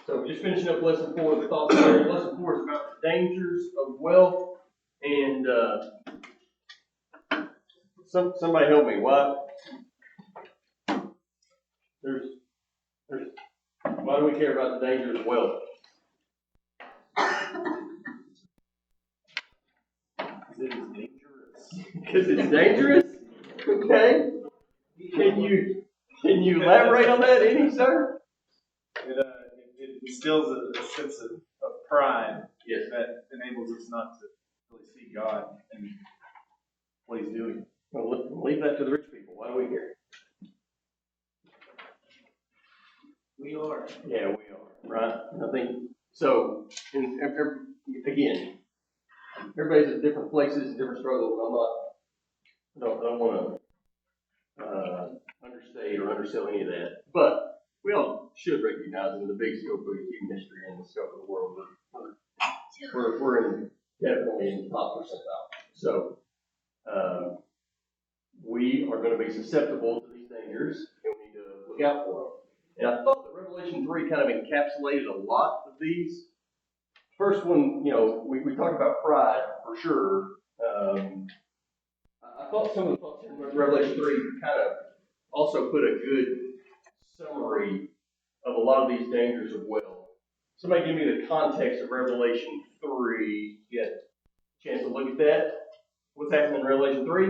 So just finishing up lesson 4, the thoughts there. Lesson 4 is about the dangers of wealth. And somebody help me. Why do we care about the dangers of wealth? Because it's dangerous. Okay. Can you elaborate on that any, sir? It instills a sense of pride. Yes. That enables us not to really see God and what He's doing. Well, leave that to the rich people. Why do we care? We are. Yeah, we are. Right? I think so. And again, everybody's at different places and different struggles. I don't want to understate or undersell any of that. But we all should recognize in the big scope of human history and the scope of the world, we're definitely in the top percentile. So we are going to be susceptible to these dangers, and we need to look out for them. And I thought that Revelation 3 kind of encapsulated a lot of these. First one, we talk about pride for sure. I thought some of the thoughts in Revelation 3 kind of also put a good summary of a lot of these dangers of wealth. Somebody give me the context of Revelation 3. You got a chance to look at that? What's happening in Revelation 3?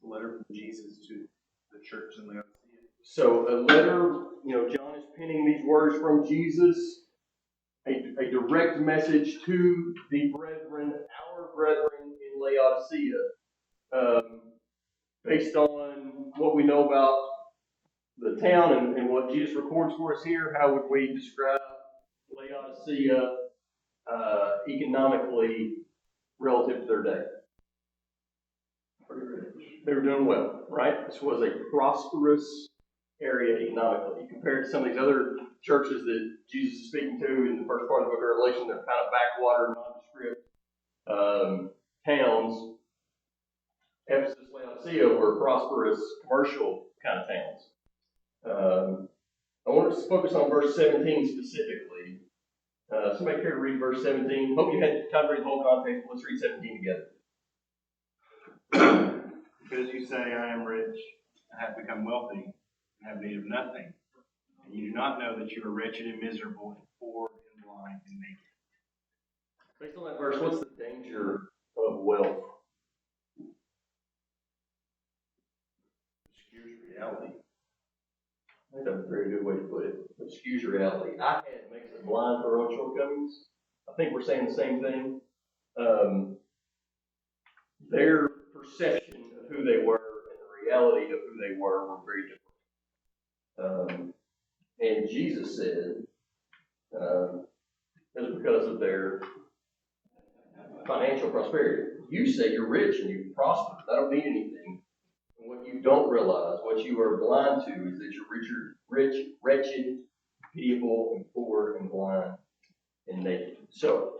A letter from Jesus to the church in Laodicea. So a letter, John is penning these words from Jesus, a direct message to the brethren, our brethren in Laodicea, based on what we know about the town and what Jesus records for us here. How would we describe Laodicea economically relative to their day? They were doing well, right? This was a prosperous area economically. You compare it to some of these other churches that Jesus is speaking to in the first part of the book of Revelation, they're kind of backwater, nondescript towns. Ephesus, Laodicea were prosperous commercial kind of towns. I want us to focus on verse 17 specifically. Somebody care to read verse 17? Hope you had time to read the whole context. Let's read 17 together. Because you say, I am rich, I have become wealthy, and have need of nothing. And you do not know that you are wretched and miserable, and poor and blind and naked. Based on that verse, what's the danger of wealth? Obscures reality. That's a very good way to put it. Obscures reality. Our head makes us blind to our own shortcomings. I think we're saying the same thing. Their perception of who they were and the reality of who they were very different. And Jesus said, it's because of their financial prosperity. You say you're rich and you prosper. That don't mean anything. And what you don't realize, what you are blind to, is that you're rich, wretched, pitiable, and poor, and blind, and naked. So,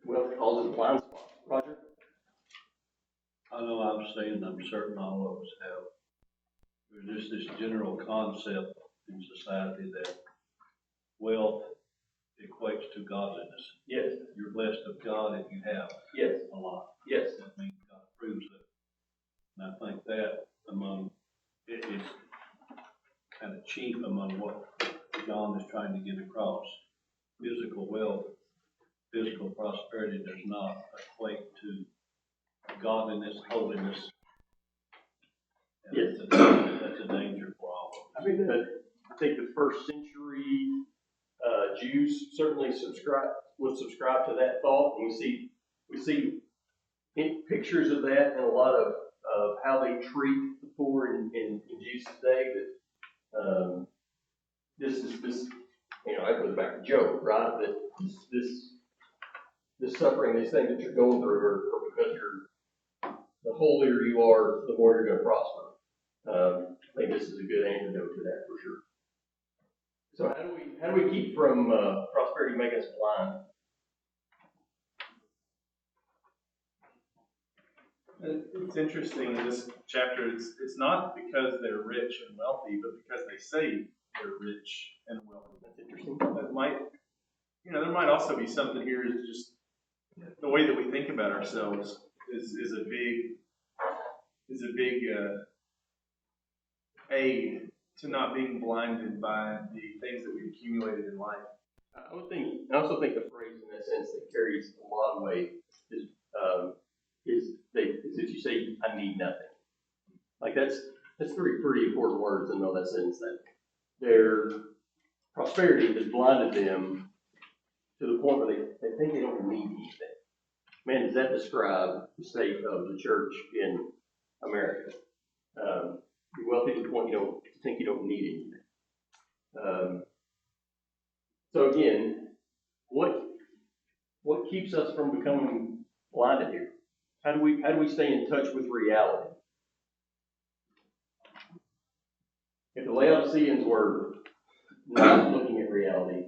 wealth causes blind spots. Roger? I know I'm saying, I'm certain all of us have. There's just this general concept in society that wealth equates to godliness. Yes. You're blessed of God if you have Yes. a lot. Yes. That means God approves it. And I think that it is kind of chief among what John is trying to get across. Physical wealth, physical prosperity does not equate to godliness, holiness. Yes. That's a danger for all of us. I think the first century Jews certainly would subscribe to that thought. And we see pictures of that in a lot of how they treat the poor in Jesus' day. That this that goes back to Job, right? That this suffering, these things that you're going through are because the holier you are, the more you're going to prosper. I think this is a good antidote to that for sure. So how do we keep from prosperity making us blind? It's interesting in this chapter, it's not because they're rich and wealthy, but because they say they're rich and wealthy. That's interesting. That might, there might also be something here is just the way that we think about ourselves is a big aid to not being blinded by the things that we've accumulated in life. I also think the phrase in that sense that carries a lot of weight is that you say, I need nothing. Like that's three pretty important words in all that sense, that their prosperity has blinded them to the point where they think they don't need anything. Man, does that describe the state of the church in America? You're wealthy to the point you think you don't need anything. So again, what keeps us from becoming blinded here? How do we stay in touch with reality? If the Laodiceans were not looking at reality,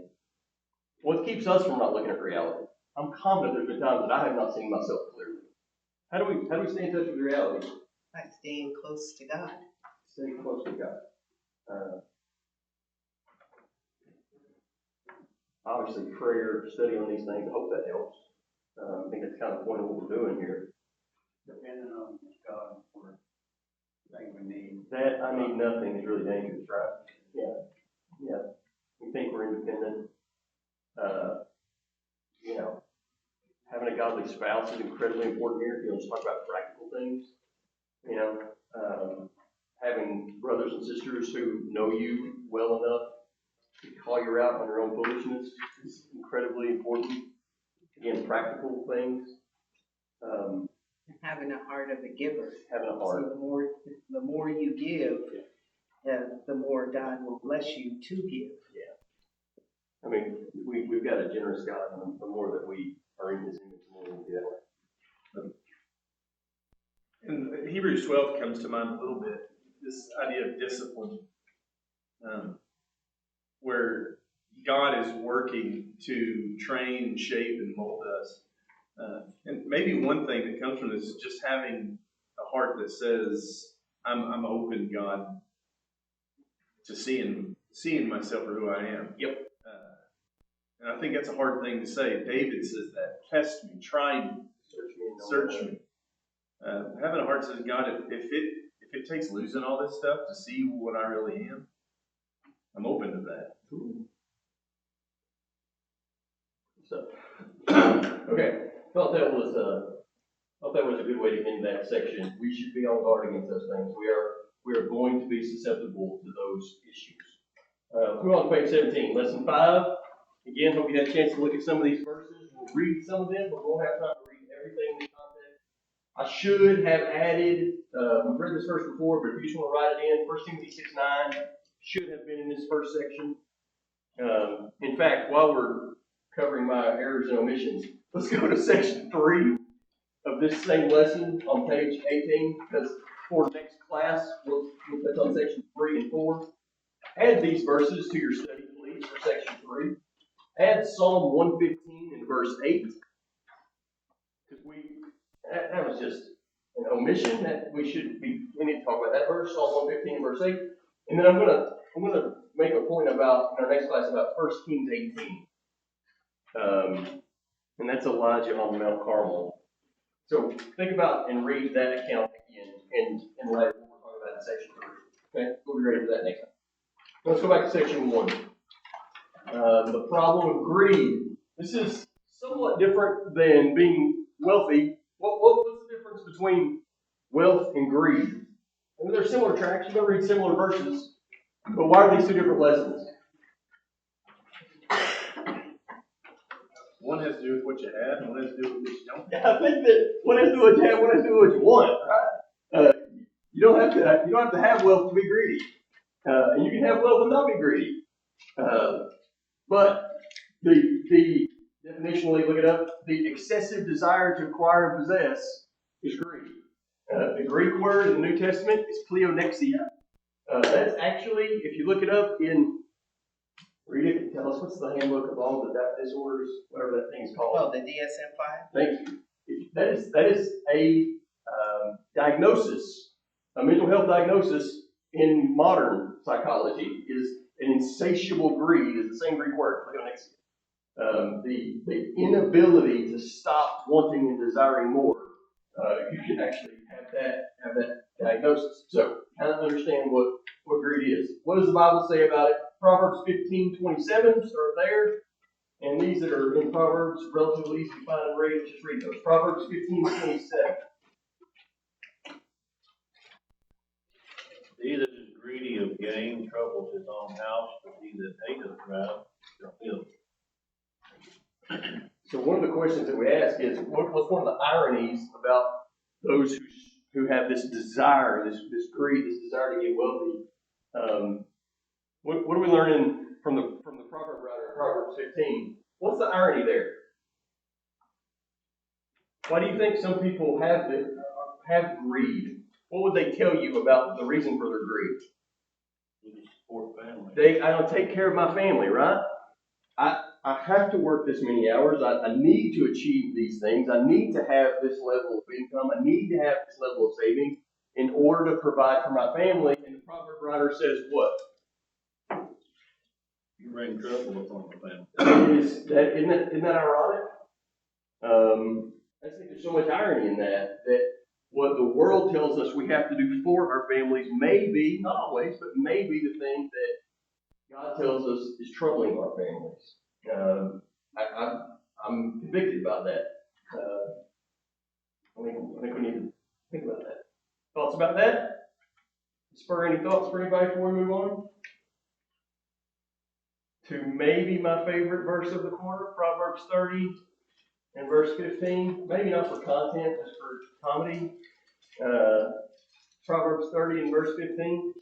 what keeps us from not looking at reality? I'm confident there's been times that I have not seen myself clearly. How do we stay in touch with reality? By staying close to God. Stay close to God. Obviously, prayer, study on these things, I hope that helps. I think that's kind of the point of what we're doing here. Depending on God for things we need. That I need nothing is really dangerous, right? Yeah. We think we're independent. Having a godly spouse is incredibly important here. Let's talk about practical things. Having brothers and sisters who know you well enough to call you out on your own foolishness is incredibly important. Again, practical things. Having a heart of a giver. Having a heart. So the more you give, the more God will bless you to give. Yeah. I mean, we've got a generous God, and the more that we are in His image, the more we'll be that way. And Hebrews 12 comes to mind a little bit, this idea of discipline, where God is working to train, shape, and mold us. And maybe one thing that comes from this is just having a heart that says, I'm open, God, to seeing myself for who I am. Yep. And I think that's a hard thing to say. David says that. Test me, try me, search me. Having a heart that says, God, if it takes losing all this stuff to see what I really am, I'm open to that. So, okay. Thought that was a good way to end that section. We should be on guard against those things. We are going to be susceptible to those issues. Move on to page 17, lesson 5. Again, hope you had a chance to look at some of these verses. We'll read some of them, but we won't have time to read everything in the context. I should have added, we've read this verse before, but if you just want to write it in, 1 Timothy 6:9 should have been in this first section. In fact, while we're covering my errors and omissions, let's go to section 3 of this same lesson on page 18, because for next class, we'll touch on section 3 and 4. Add these verses to your study, please, for section 3. Add Psalm 115 and verse 8. Because that was just an omission that we need to talk about that verse, Psalm 115 and verse 8. And then I'm gonna make a point about in our next class about 1 Kings 18. And that's Elijah on Mount Carmel. So think about and read that account again in light of what we're talking about in section 3. Okay, we'll be ready for that next time. Let's go back to section 1. The problem of greed. This is somewhat different than being wealthy. What's the difference between wealth and greed? I mean, they're similar tracks. You're going to read similar verses. But why are these two different lessons? One has to do with what you have, and one has to do with what you don't have. I think that one has to do what you have, one has to do what you want, right? You don't have to have wealth to be greedy. And you can have wealth and not be greedy. But the definitionally, look it up, the excessive desire to acquire and possess is greed. The Greek word in the New Testament is pleonexia. That's actually, if you look it up read it and tell us what's the handbook of all the disorders, whatever that thing is called. Oh, the DSM-5? Thank you. That is a diagnosis, a mental health diagnosis in modern psychology is an insatiable greed, is the same Greek word. Look at next. The inability to stop wanting and desiring more. You can actually have that diagnosis. So kind of understand what greed is. What does the Bible say about it? Proverbs 15:27, start there. And these that are in Proverbs, relatively easy to find and read, just read those. Proverbs 15:27. He that is greedy of gain troubles his own house, but he that hateth wrath shall live. So one of the questions that we ask is, what's one of the ironies about those who have this desire, this greed, this desire to get wealthy? What are we learning from the proverb writer in Proverbs 15? What's the irony there? Why do you think some people have greed? What would they tell you about the reason for their greed? To support family. I don't take care of my family, right? I have to work this many hours. I need to achieve these things. I need to have this level of income. I need to have this level of saving in order to provide for my family. And the proverb writer says what? You bring trouble upon the family. Isn't that ironic? I think there's so much irony in that what the world tells us we have to do for our families may be, not always, but may be the thing that God tells us is troubling our families. I'm convicted about that. I think we need to think about that. Thoughts about that? Spur any thoughts for anybody before we move on? To maybe my favorite verse of the quarter, Proverbs 30 and verse 15. Maybe not for content, just for comedy. Proverbs 30 and verse 15.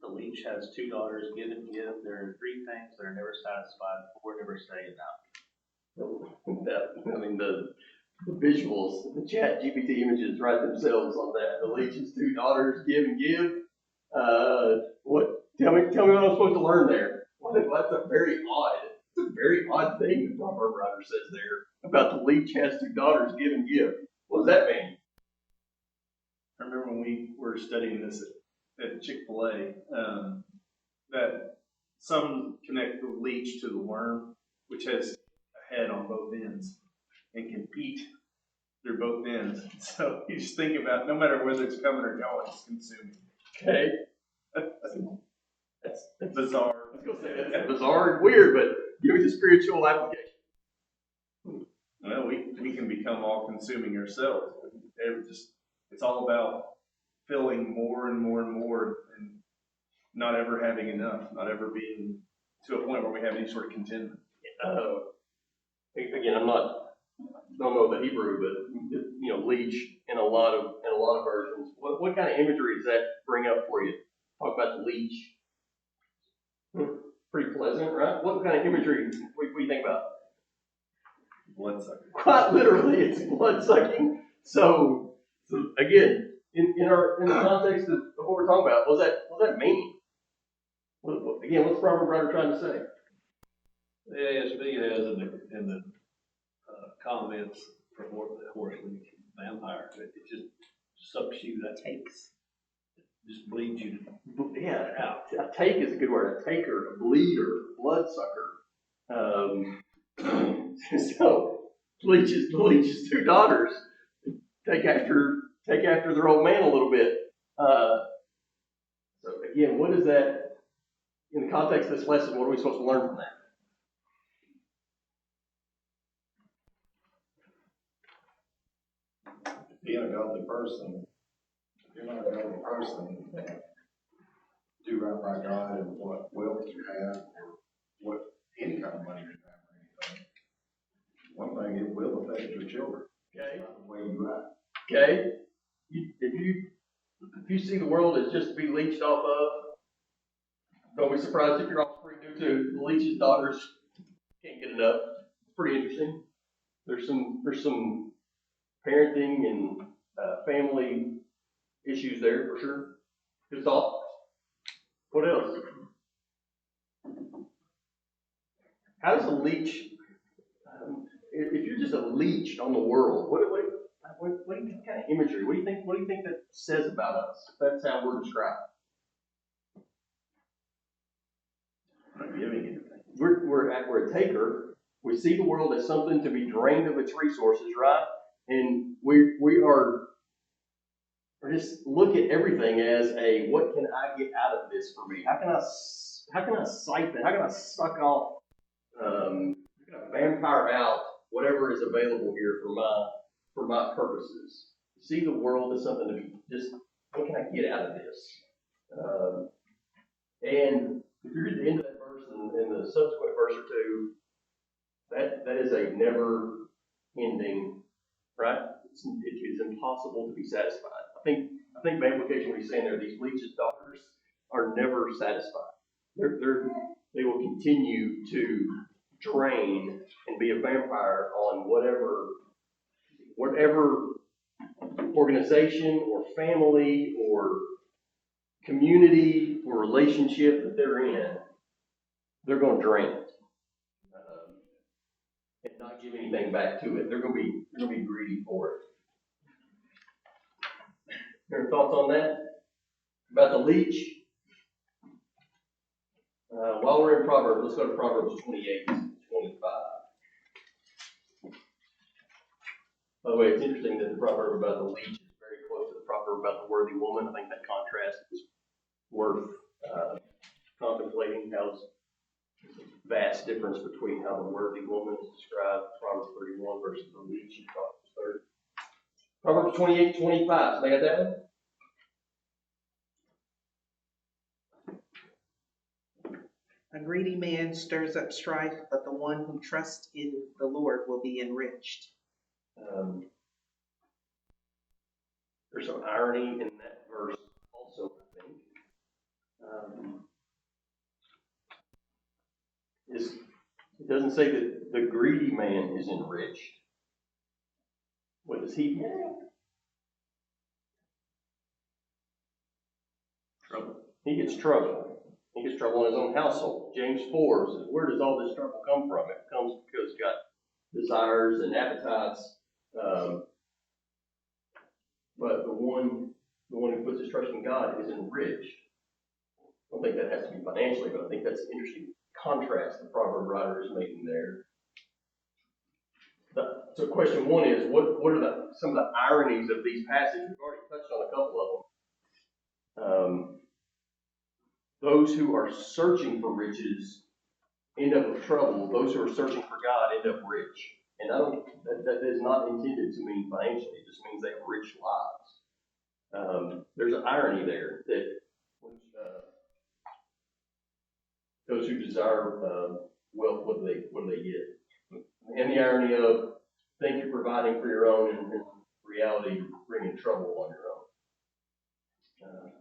The leech has two daughters, give and give. There are three things that are never satisfied, four never say enough. The visuals, the chat GPT images write themselves on that. The leech's two daughters, give and give. Tell me what I'm supposed to learn there. Well, that's a very odd thing the proverb writer says there about the leech has two daughters, give and give. What does that mean? I remember when we were studying this at Chick-fil-A, that some connect the leech to the worm, which has a head on both ends and can eat through both ends. So you just think about, no matter whether it's coming or going, it's consuming. Okay. That's bizarre. I was going to say that's bizarre and weird, but give me the spiritual application. Well, we can become all consuming ourselves. It's all about filling more and more and more and not ever having enough, not ever being to a point where we have any sort of contentment. Again, don't know the Hebrew, but leech in a lot of versions. What kind of imagery does that bring up for you? Talk about the leech. Pretty pleasant, right? What kind of imagery what do you think about? Bloodsucker. Quite literally, it's blood sucking. So again, in the context of what we're talking about, what does that mean? What's the proverb writer trying to say? The ASB has in the comments for horse leech vampire, it just sucks you, that Takes. just bleeds you Yeah, out. a take is a good word. A taker, a bleeder, bloodsucker. So leech's two daughters take after their old man a little bit. So again, what is that in the context of this lesson? What are we supposed to learn from that? Being a godly person, if you're not a godly person, you can't do right by God and what wealth you have or what any kind of money you have or anything. One thing, it will affect your children. Okay. It's not the way you act. Okay. If you see the world as just to be leached off of, don't be surprised if your offspring do too. The leech's daughters can't get enough. It's pretty interesting. There's some parenting and family issues there for sure. Good thought. What else? how does a leech, if you're just a leech on the world, what do you think kind of imagery, what do you think that says about us? If that's how we're described. Not giving anything. We're a taker. We see the world as something to be drained of its resources, right? And we are just look at everything as a, what can I get out of this for me? How can I siphon? How can I suck off? How can I vampire out whatever is available here for my purposes? See the world as something to be just, what can I get out of this? And if you read the end of that verse and the subsequent verse or two, that is a never ending, right? It is impossible to be satisfied. I think the implication we're saying there, these leeches' daughters are never satisfied. They will continue to drain and be a vampire on whatever organization or family or community or relationship that they're in. They're going to drain it and not give anything back to it. They're going to be greedy for it. Any thoughts on that? About the leech? While we're in Proverbs, let's go to Proverbs 28, 25. By the way, it's interesting that the proverb about the leech is very close to the proverb about the worthy woman. I think that contrast is worth contemplating. How there's a vast difference between how the worthy woman is described, Proverbs 31 versus the leech in Proverbs 30. Proverbs 28, 25. So they got that one? A greedy man stirs up strife, but the one who trusts in the Lord will be enriched. There's some irony in that verse also, I think. It doesn't say that the greedy man is enriched. What does he get? Trouble. He gets trouble. He gets trouble in his own household. James 4 says, where does all this trouble come from? It comes because he's got desires and appetites. But the one who puts his trust in God is enriched. I don't think that has to be financially, but I think that's an interesting contrast the proverb writer is making there. So question one is, what are some of the ironies of these passages? We've already touched on a couple of them. Those who are searching for riches end up with trouble. Those who are searching for God end up rich. And that is not intended to mean financially. It just means they have rich lives. There's an irony there that those who desire wealth, what do they get? And the irony of think you're providing for your own, and in reality, you're bringing trouble on your own.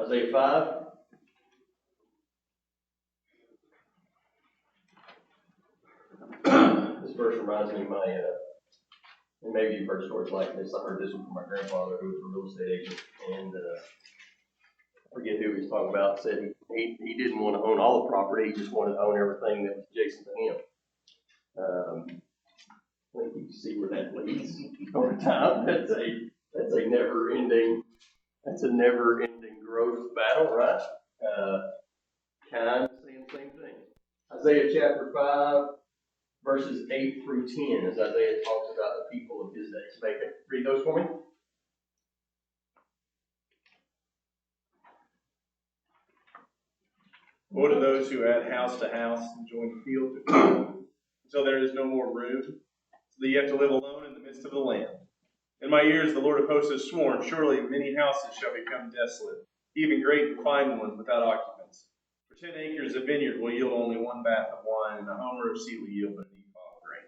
Isaiah 5. This verse reminds me of and maybe you've heard stories like this. I heard this one from my grandfather, who was a real estate agent, and I forget who he was talking about. Said he didn't want to own all the property; he just wanted to own everything that was adjacent to him. I think you can see where that leads over time. That's a never-ending growth battle, right? Kind of saying the same thing. Isaiah chapter 5. Verses 8 through 10, as Isaiah talks about the people of his days. Make it. Read those for me. Woe to those who add house to house and join field to field, until there is no more room, so that you have to live alone in the midst of the land. In my ears the Lord of hosts has sworn, surely many houses shall become desolate, even great and fine ones without occupants. For 10 acres a vineyard will yield only one bath of wine, and a homer of seed will yield but an ephah of grain.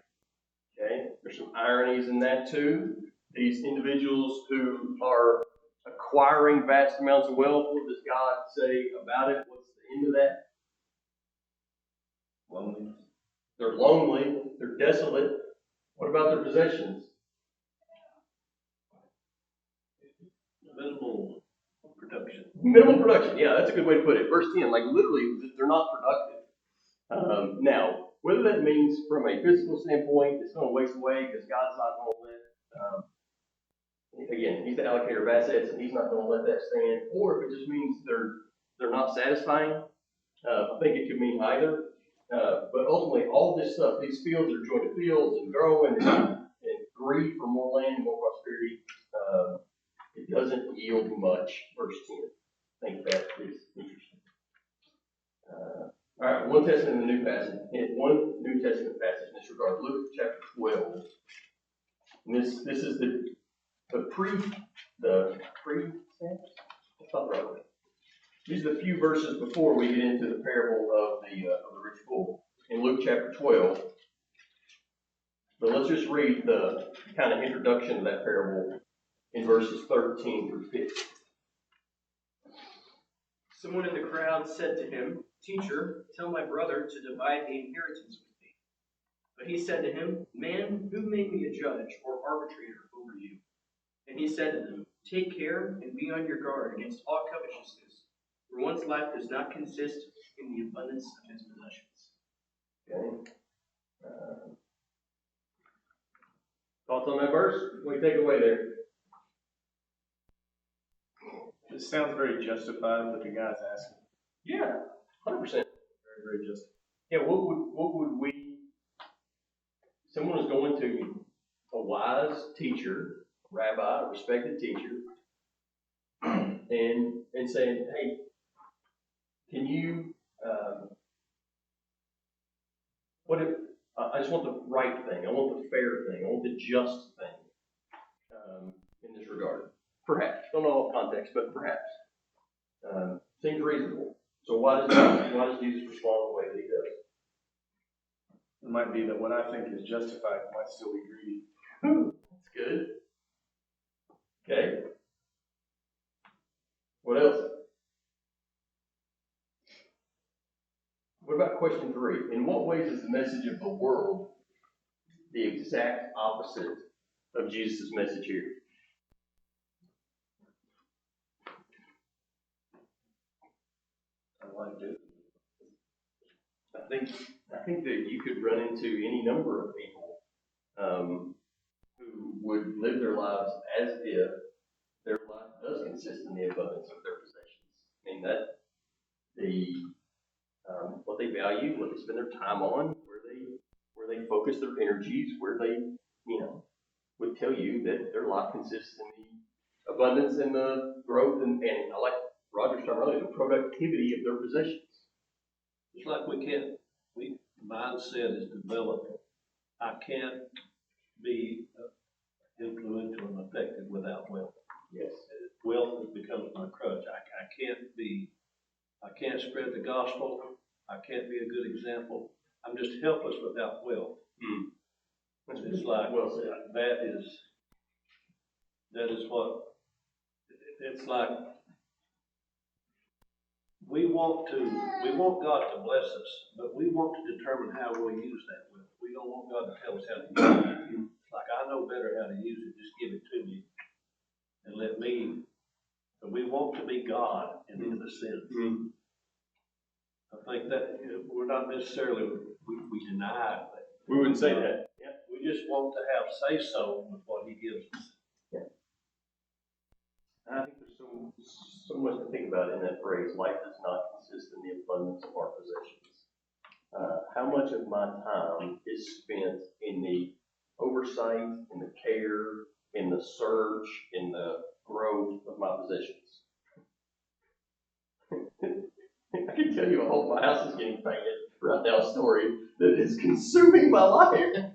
Okay, there's some ironies in that too. These individuals who are acquiring vast amounts of wealth, what does God say about it? What's the end of that? Loneliness. They're lonely, they're desolate. What about their possessions? Minimal production. Minimal production, yeah, that's a good way to put it. Verse 10, like literally, they're not productive. Now, Whether that means from a physical standpoint, it's gonna waste away because God's not gonna let, again, he's the allocator of assets and he's not gonna let that stand. Or if it just means they're not satisfying, I think it could mean either. But ultimately, all this stuff, these fields are jointed fields and growing and greed for more land and more prosperity, it doesn't yield much, verse 10. I think that is interesting. All right, one Testament and the New passage, and one New Testament passage in this regard. Luke chapter 12. And this is the pre. That's not the right way. These are the few verses before we get into the parable of the rich fool in Luke chapter 12. But let's just read the kind of introduction to that parable in verses 13 through 15. Someone in the crowd said to him, "Teacher, tell my brother to divide the inheritance with me." But he said to him, "Man, who made me a judge or arbitrator over you?" And he said to them, "Take care and be on your guard against all covetousness, for one's life does not consist in the abundance of his possessions." Okay. Thoughts on that verse? What do you take away there? It sounds very justified what the guy's asking. Yeah, 100%. Very, very justified. Yeah, what would we? Someone is going to a wise teacher, rabbi, a respected teacher, and saying, "Hey, can you? What if I just want the right thing? I want the fair thing. I want the just thing in this regard. Perhaps don't know all context, but perhaps seems reasonable. So why does Jesus respond the way that he does? It might be that what I think is justified might still be greedy. That's good. Okay. What else? What about question 3? In what ways is the message of the world the exact opposite of Jesus' message here? I like it. I think that you could run into any number of people who would live their lives as if their life does consist in the abundance of their possessions. I mean that what they value, what they spend their time on, where they focus their energies, where they would tell you that their life consists in the abundance and the growth and I like Roger's term earlier, the productivity of their possessions. It's like mindset is developing. I can't be influential and effective without wealth. Yes. Wealth becomes my crutch. I can't spread the gospel. I can't be a good example. I'm just helpless without wealth. It's like, well said. that is what, it's like, we want God to bless us, but we want to determine how we'll use that wealth. We don't want God to tell us how to use it. Like, I know better how to use it, just give it to me and let me. But we want to be God in a sense. I think that we're not necessarily, we deny it, but We wouldn't say that. yeah, we just want to have say-so with what he gives us. Yeah. I think there's so much to think about in that phrase. Life does not consist in the abundance of our possessions. How much of my time is spent in the oversight, in the care, in the search, in the growth of my possessions? I can tell you my house is getting painted right now, a story that is consuming my life.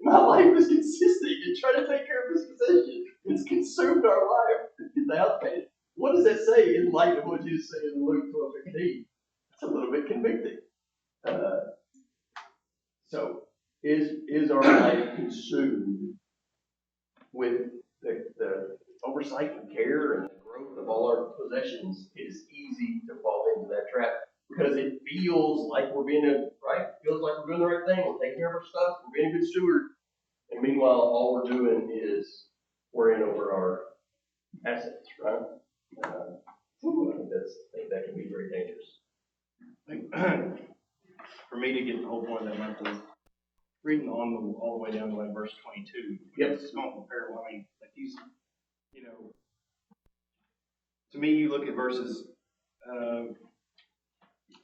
My life is consisting in trying to take care of this possession. It's consumed our life. Get the house painted. What does that say in light of what Jesus said in Luke 12:15? It's a little bit convicting. So, is our life consumed with the oversight and care and the growth of all our possessions? It is easy to fall into that trap because it feels like we're being right. It feels like we're doing the right thing. We're taking care of our stuff. We're being a good steward. And meanwhile, all we're doing is worrying over our assets, right? I think that can be very dangerous. for me to get the whole point of that month is reading all the way down to like verse 22. Yep. It's going to compare, I mean, like he's, you know, to me, you look at verses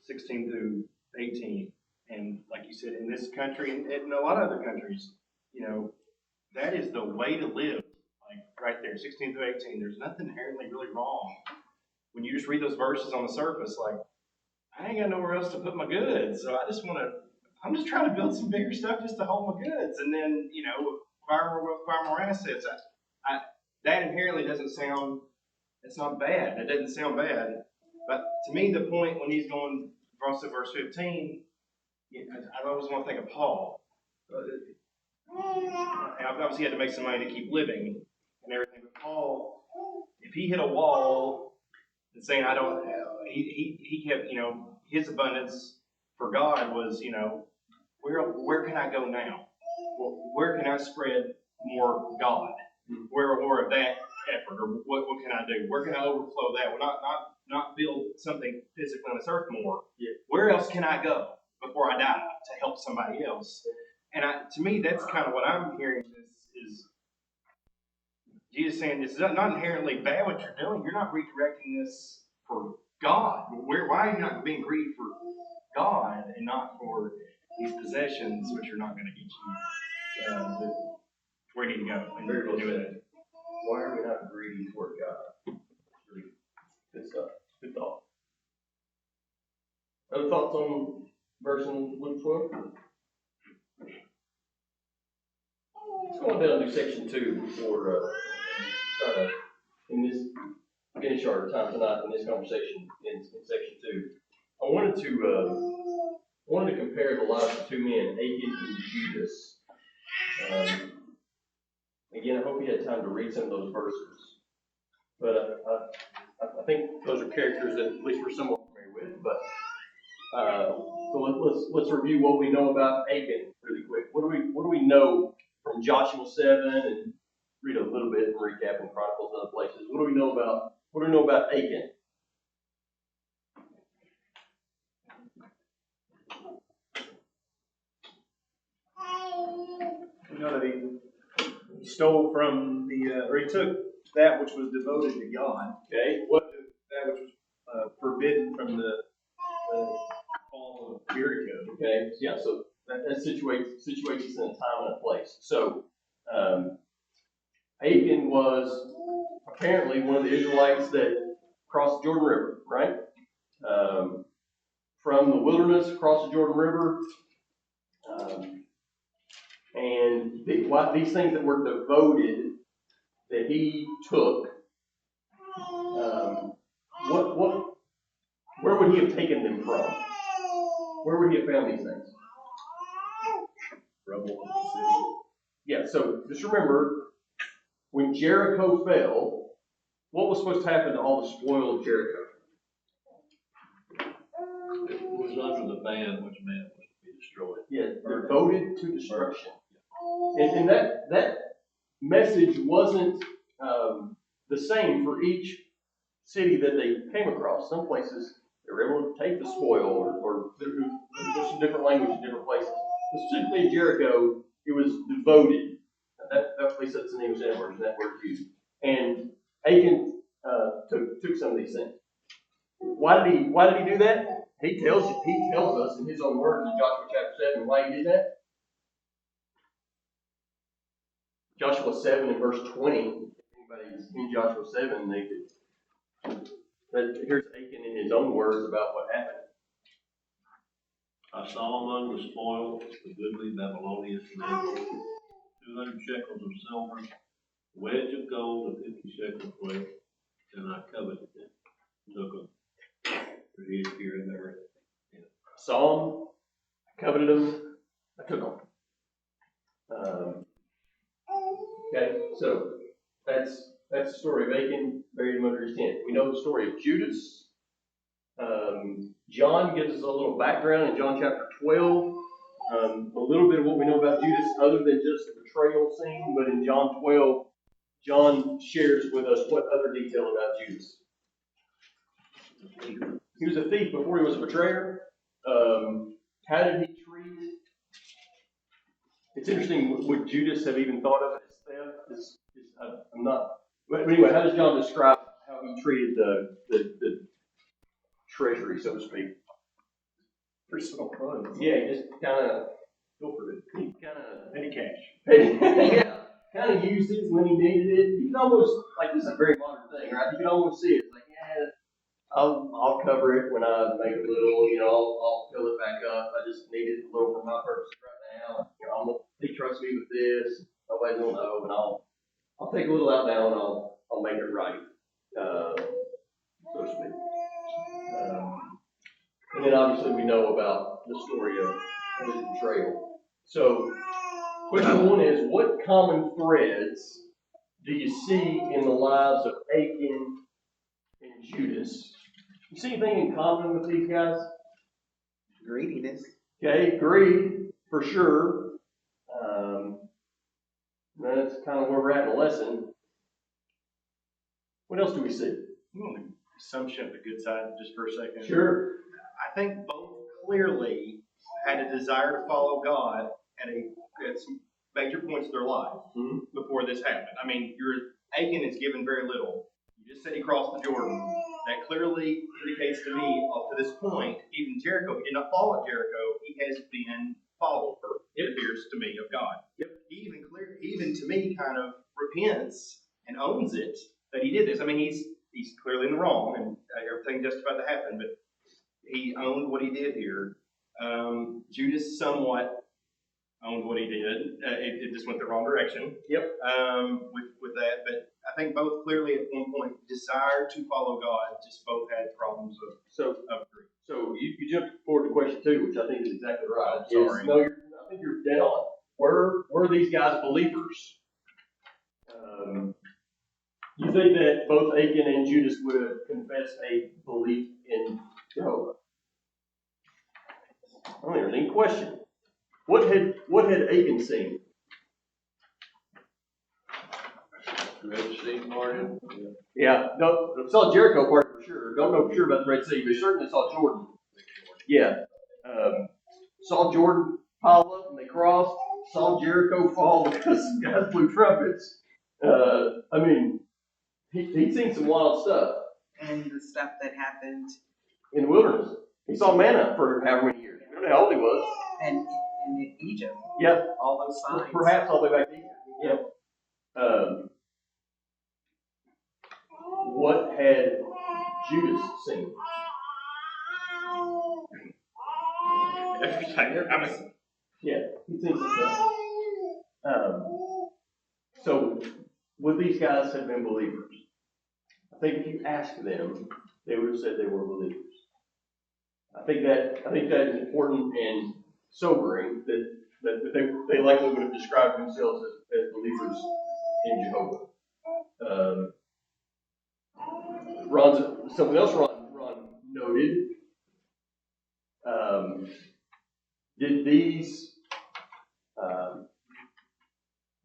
16 through 18, and like you said, in this country and in a lot of other countries, you know, that is the way to live. Like right there, 16 through 18, there's nothing inherently really wrong. When you just read those verses on the surface, like, I ain't got nowhere else to put my goods, so I'm just trying to build some bigger stuff just to hold my goods, and then, you know, acquire more assets. That inherently doesn't sound, it's not bad. It doesn't sound bad. But to me, the point when he's going across to verse 15, I always want to think of Paul. Obviously, he had to make some money to keep living and everything. But Paul, if he hit a wall and saying, I don't, he kept, you know, his abundance for God was, you know, where can I go now? Where can I spread more God? Where more of that effort, or what can I do? Where can I overflow that? Well, not build something physically on this earth more. Yeah. Where else can I go before I die to help somebody else? And to me, that's kind of what I'm hearing is Jesus saying it's not inherently bad what you're doing. You're not redirecting this for God. Why are you not being greedy for God and not for these possessions, which are not going to get you where you need to go and Very well do said. it? Why are we not greedy toward God? Good stuff. Good thought. Other thoughts on verse in Luke 12? Let's go on down to section 2 before try to finish our time tonight in this conversation in section 2. I wanted to compare the lives of two men, Achan and Judas. Again, I hope you had time to read some of those verses. But I think those are characters that at least we're somewhat familiar with. But so let's review what we know about Achan really quick. What do we know from Joshua 7 and read a little bit and recap in Chronicles and other places? What do we know about Achan? You know that he stole from or he took that which was devoted to God. Okay. That which was forbidden from the fall of Jericho. Okay. Yeah. So that situates us in a time and a place. So Achan was apparently one of the Israelites that crossed the Jordan River, right? From the wilderness across the Jordan River. And these things that were devoted that he took, where would he have taken them from? Where would he have found these things? Rubble of the city. Yeah, so just remember, when Jericho fell, what was supposed to happen to all the spoil of Jericho? It was under the ban which meant it was to be destroyed. Yeah, devoted to destruction. And that message wasn't the same for each city that they came across. Some places they were able to take the spoil, or there's some different language in different places. But specifically in Jericho, it was devoted. That at least that's the name of that word used. And Achan took some of these things. Why did he do that? He tells us in his own words in Joshua chapter 7 why he did that. Joshua 7 and verse 20. If anybody's in Joshua 7, they could. But here's Achan in his own words about what happened. I saw among the spoil the goodly Babylonian silver, 200 shekels of silver, a wedge of gold of 50 shekels weight, and I coveted them. Took them. For his here and there. Saw them, coveted them, I took them. Okay, so that's the story of Achan, buried him under his tent. We know the story of Judas. John gives us a little background in John chapter 12. A little bit of what we know about Judas, other than just the betrayal scene, but in John 12, John shares with us what other detail about Judas. He was a thief before he was a betrayer. how did he treat? It's interesting, would Judas have even thought of it as theft? I'm not, but anyway, how does John describe how he treated the treasury, so to speak? Personal funds. Yeah, he just kind of pilfered it. He kind of Petty cash. yeah, kind of used it when he needed it. You can almost, like, this is a very modern thing, right? You can almost see it. It's like, yeah, I'll cover it when I make a little, I'll fill it back up. I just need it a little for my purpose right now. He trusts me with this. Nobody will know, and I'll take a little out now and I'll make it right, so to speak. And then obviously we know about the story of his betrayal. So, question one is, what common threads do you see in the lives of Achan and Judas? You see anything in common with these guys? Greediness. Okay, greed, for sure. That's kind of where we're at in the lesson. What else do we see? Assumption of the good side, just for a second. Sure. I think both clearly had a desire to follow God at some major points of their life before this happened. I mean, Achan is given very little. You just said he crossed the Jordan. That clearly indicates to me, up to this point, even Jericho, he did not fall at Jericho. He has been follower, it appears to me, of God. Yep. He even to me, kind of repents and owns it that he did this. I mean, he's clearly in the wrong, and everything just about to happen, but he owned what he did here. Judas somewhat owned what he did. It just went the wrong direction. Yep. With that, but I think both clearly at one point desired to follow God. Just both had problems of greed. So you jumped forward to question two, which I think is exactly right. Sorry. I think you're dead on. Were these guys believers? You think that both Achan and Judas would have confessed a belief in Jehovah? I don't think there's any question. What had Achan seen? Red Sea parting. Yeah, no, saw Jericho part for sure. Don't know for sure about the Red Sea, but certainly saw Jordan. Yeah, saw Jordan pile up and they crossed. Saw Jericho fall because some guys blew trumpets. I mean, he'd seen some wild stuff. And the stuff that happened In the wilderness. He saw manna for however many years. We don't know how old he was. and in Egypt. Yep. All those signs. Perhaps all the way back to Egypt. Yep. What had Judas seen? Yeah, he'd seen some stuff. So, would these guys have been believers? I think if you asked them, they would have said they were believers. I think that is important and sobering that they likely would have described themselves as believers in Jehovah. Something else Ron noted. Did these?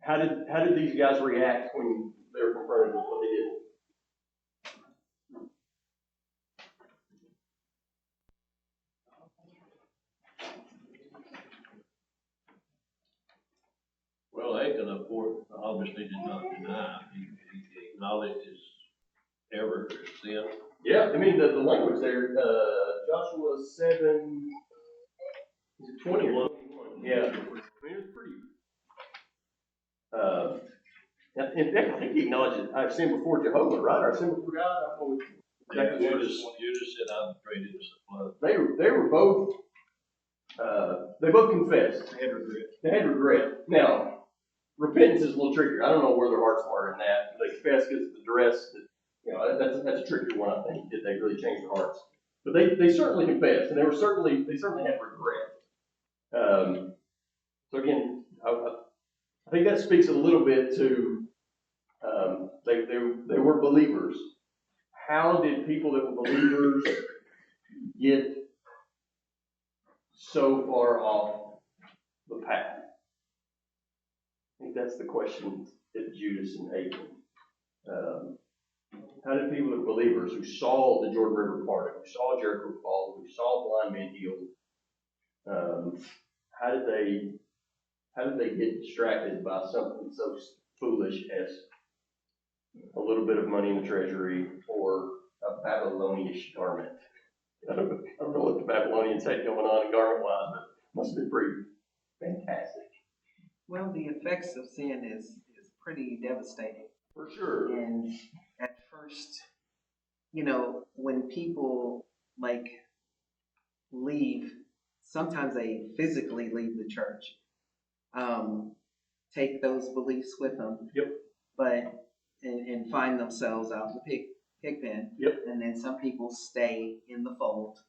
How did these guys react when they were confronted with what they did? Well, Achan, of course, obviously did not deny. He acknowledged his error, his sin. Yeah, I mean the language there, Joshua 7, is it 20 or 21? Yeah, I mean it's pretty. In fact, I think he acknowledged it. I've sinned before Jehovah, right? I've sinned before God. I don't know exactly what it is. Judas said, "I'm afraid it was the blood." They were both. They both confessed. They had regret. Now, repentance is a little trickier. I don't know where their hearts were in that. They confessed because of the duress. That's a trickier one. I think. Did they really change their hearts? But they certainly confessed, and they certainly had regret. So again, I think that speaks a little bit to they were believers. How did people that were believers get so far off the path? I think that's the question that Judas and Achan. How did people that were believers who saw the Jordan River parted, who saw Jericho fall, who saw blind men healed, How did they get distracted by something so foolish as a little bit of money in the treasury or a Babylonish garment? I don't know what the Babylonians had going on in garment wise, but it must have been pretty fantastic. Well, the effects of sin is pretty devastating. For sure. And at first, you know, when people like leave, sometimes they physically leave the church, take those beliefs with them. Yep. But, and find themselves out in the pig pen. Yep. And then some people stay in the fold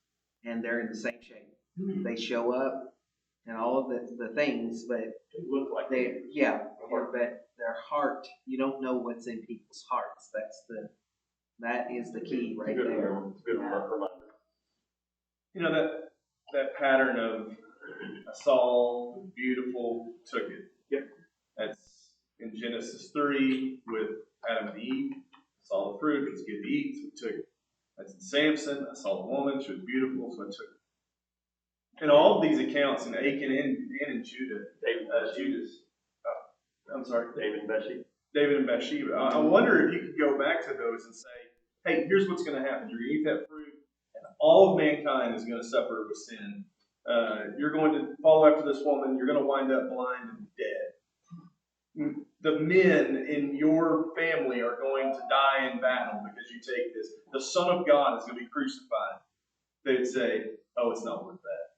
and they're in the same shape. Mm-hmm. They show up and all of the things, but They look like but their heart, you don't know what's in people's hearts. That is the key right Good there. reminder. Good reminder. You know, that pattern of Saul, beautiful, took it. Yep. That's in Genesis 3 with Adam and Eve. Saw the fruit, it's good to eat, so we took it. That's in Samson. I saw the woman, she was beautiful, so I took it. In all of these accounts, in Achan and in Judah, David and Bathsheba. David and Bathsheba, I wonder if you could go back to those and say, hey, here's what's going to happen. You're going to eat that fruit, and all of mankind is going to suffer with sin. You're going to follow after this woman. You're going to wind up blind and dead. The men in your family are going to die in battle because you take this. The Son of God is going to be crucified. They'd say, oh, it's not worth that.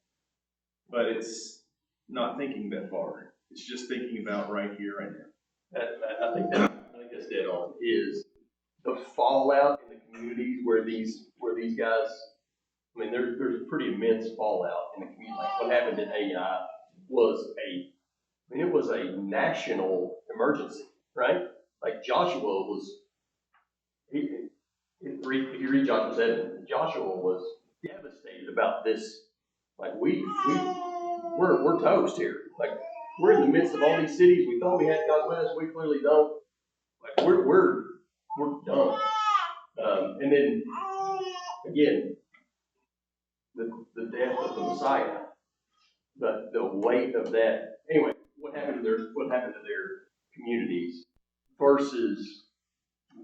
But it's not thinking that far. It's just thinking about right here, right now. I think that's dead on. Is the fallout in the communities where these guys, I mean, there's a pretty immense fallout in the community. Like what happened in AI it was a national emergency, right? Like Joshua was, if you read Joshua 7, Joshua was devastated about this. Like we're toast here. Like we're in the midst of all these cities. We thought we had God with us. We clearly don't. Like we're done. And then again, the death of the Messiah, but the weight of that. Anyway, what happened to their communities versus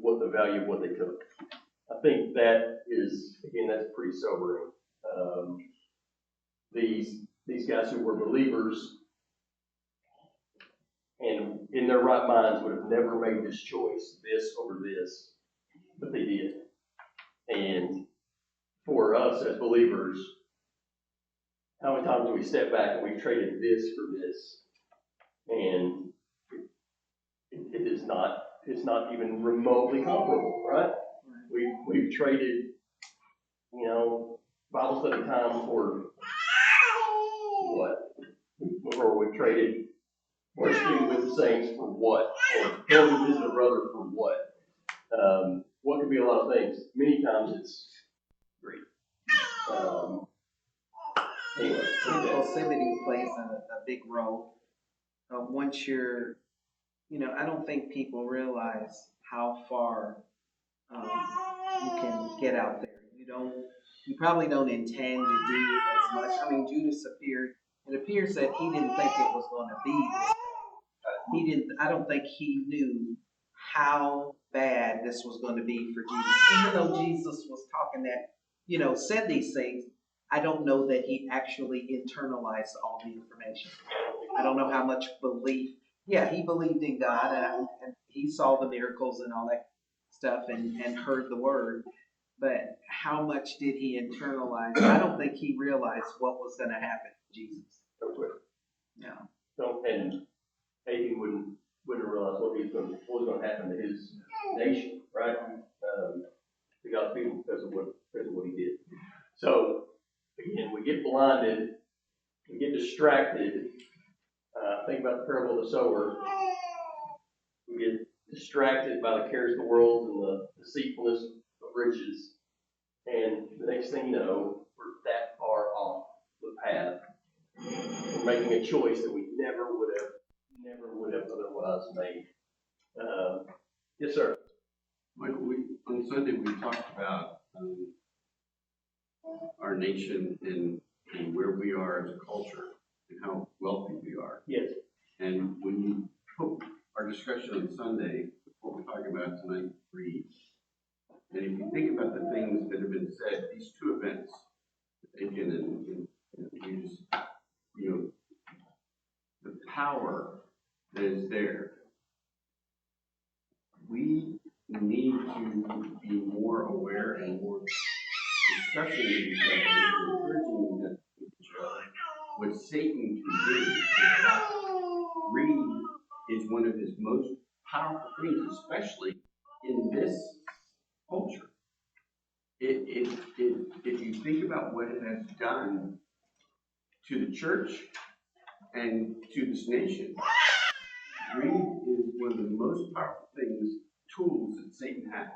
what the value of what they took. I think that's pretty sobering. These guys who were believers and in their right minds would have never made this choice, this over this, but they did. And for us as believers, how many times do we step back and we've traded this for this? And it's not even remotely comparable, right? We've traded, Bible study time for what? Or we've traded worshiping with the saints for what? Or going to visit a brother for what? What could be a lot of things. Many times it's grief. Anyway. Impulsivity plays a big role. Once you're, I don't think people realize how far you can get out there. You probably don't intend to do as much. I mean, Judas it appears that he didn't think it was going to be this. I don't think he knew how bad this was going to be for Jesus. Even though Jesus was talking that, said these things, I don't know that he actually internalized all the information. I don't know how much belief. Yeah, he believed in God and he saw the miracles and all that stuff and heard the word. But how much did he internalize? I don't think he realized what was going to happen to Jesus. No. And Achan wouldn't realize what was going to happen to his nation, right? To God's people because of what he did. So again, we get blinded, we get distracted. Think about the parable of the sower. We get distracted by the cares of the world and the deceitfulness of riches. And the next thing you know, we're that far off the path. We're making a choice that we never would have otherwise made. Yes, sir. Michael, on Sunday we talked about our nation and and where we are as a culture and how wealthy we are. Yes. And when you put our discussion on Sunday, what we're talking about tonight, greed. And if you think about the things that have been said, these two events, Aiken and Hughes, you know, the power that is there. We need to be more aware and more discussing with each other, encouraging each other, what Satan can do. Greed is one of his most powerful things, especially in this culture. If you think about what it has done to the church and to this nation, greed is one of the most powerful things, tools that Satan has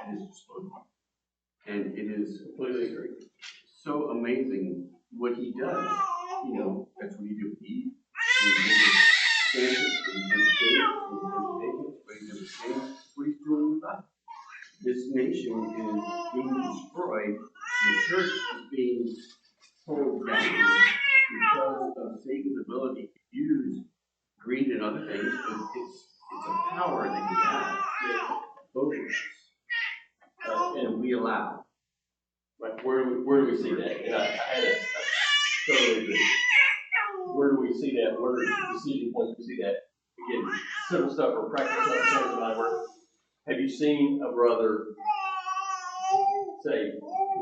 at his disposal. And it is so amazing what he does. You know, that's what he did with Eve. That's what he's doing with us. This nation is being destroyed. The church is being pulled down because of Satan's ability to use greed and other things. It's a power that he has over us, and we allow. Like, where do we see that? And I totally agree. Where do we see that? Where are the decision points we see that? Again, simple stuff or practical stuff in my work. Have you seen a brother say,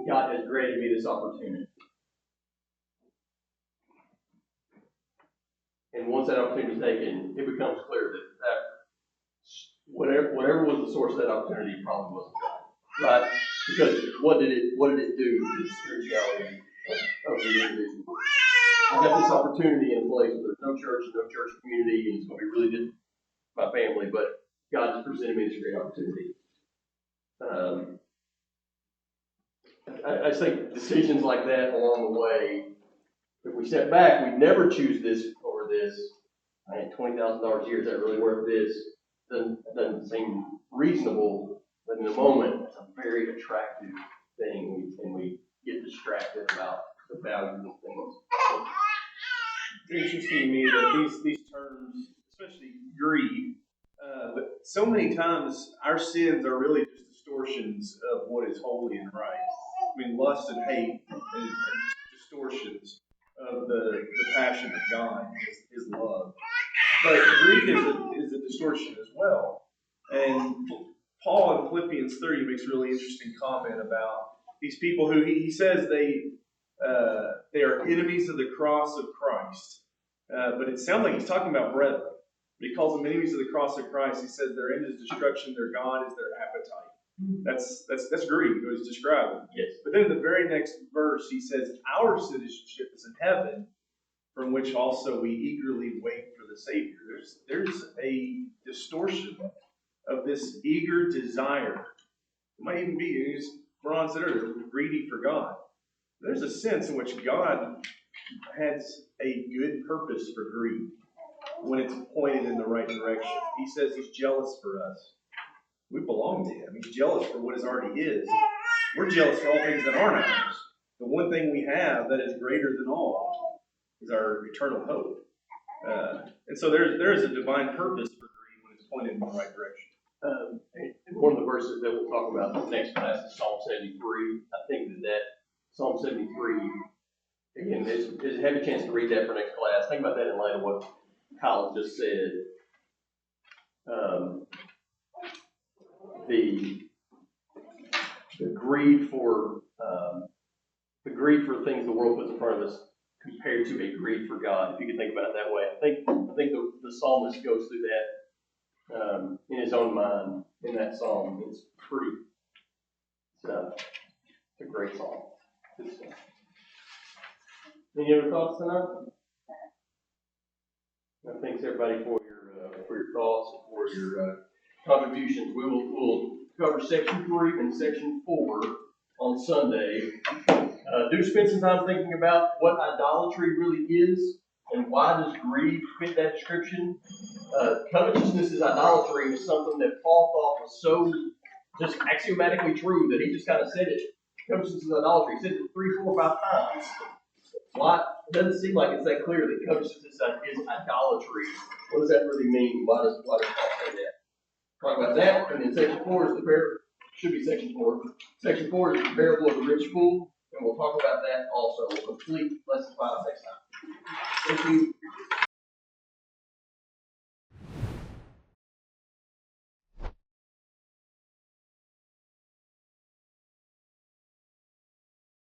God has granted me this opportunity? And once that opportunity is taken, it becomes clear that whatever was the source of that opportunity probably wasn't God. Right? Because what did it do to the spirituality of the individual? I got this opportunity in a place where there's no church community, and it's going to be really different for my family, but God has presented me this great opportunity. I just think decisions like that along the way, if we step back, we never choose this over this. I think $20,000 a year, is that really worth this? Doesn't seem reasonable, but in the moment, it's a very attractive thing, and we get distracted about the value of things. It's interesting to me that these terms, especially greed, but so many times our sins are really just distortions of what is holy and right. I mean, lust and hate and distortions of the passion of God, his love. But greed is a distortion as well. And Paul in Philippians 3 makes a really interesting comment about these people who he says they are enemies of the cross of Christ. But it sounds like he's talking about brethren. But he calls them enemies of the cross of Christ. He says their end is destruction, their God is their appetite. That's greed, what he's describing. Yes. But then in the very next verse, he says, our citizenship is in heaven, from which also we eagerly wait for the Savior. There's a distortion of this eager desire. It might even be, as Ron said earlier, greedy for God. There's a sense in which God has a good purpose for greed when it's pointed in the right direction. He says he's jealous for us. We belong to him. He's jealous for what is already his. We're jealous for all things that aren't ours. The one thing we have that is greater than all is our eternal hope. And so there is a divine purpose for greed when it's pointed in the right direction. And one of the verses that we'll talk about in the next class is Psalm 73. I think that Psalm 73, again, have a chance to read that for next class. Think about that in light of what Kyle just said. The greed for things the world puts in front of us compared to a greed for God, if you could think about it that way. I think the psalmist goes through that in his own mind in that psalm. It's a great psalm. Any other thoughts tonight? Thanks everybody for your thoughts, for your contributions. We'll cover section 3 and section 4 on Sunday. Do spend some time thinking about what idolatry really is and why does greed fit that description. Covetousness is idolatry is something that Paul thought was so just axiomatically true that he just kind of said it. Covetousness is idolatry. He said it 3, 4, 5 times. Why, it doesn't seem like it's that clear that covetousness is idolatry. What does that really mean? Why does Paul say that? Talk about that, and then section 4 is the parable, should be section 4. Section 4 is the parable of the rich fool, and we'll talk about that also. We'll complete lesson 5 next time. Thank you.